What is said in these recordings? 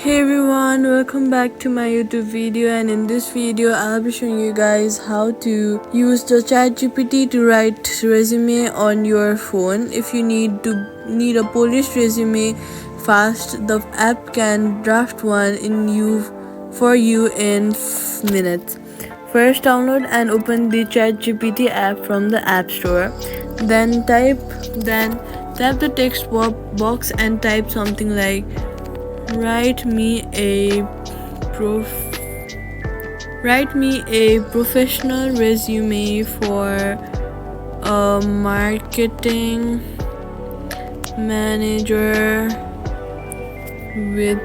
Hey everyone, welcome back to my YouTube video, and in this video I'll be showing you guys how to use the ChatGPT to write resume on your phone. If you need a polished resume fast, the app can draft one for you in minutes. First, download and open the ChatGPT app from the App Store. Then tap the text box and type something like write me a prof- write me a professional resume for a marketing manager with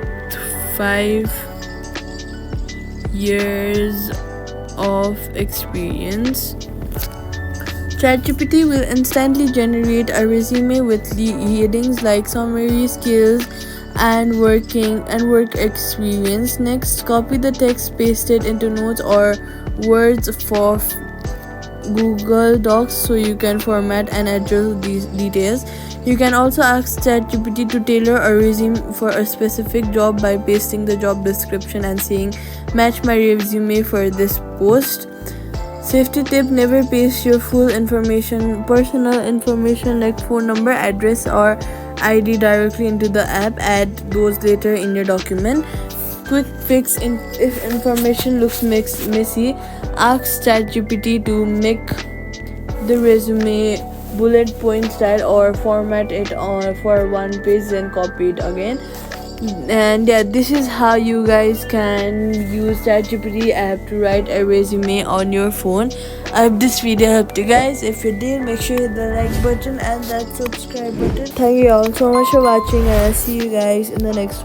5 years of experience. ChatGPT will instantly generate a resume with headings like summary, skills, and work experience. Next, copy the text, paste it into notes or words for Google Docs so you can format and adjust these details. You can also ask ChatGPT to tailor a resume for a specific job by pasting the job description and saying match my resume for this post. Safety tip: never paste your full personal information like phone number, address, or ID directly into the app. Add those later in your document. Quick fix: if information looks messy, ask ChatGPT to make the resume bullet point style or format it for one page, then copy it again. And yeah, this is how you guys can use ChatGPT app to write a resume on your phone. I hope this video helped you guys. If you did, make sure you hit the like button and that subscribe button. Thank you all so much for watching, and I'll see you guys in the next one.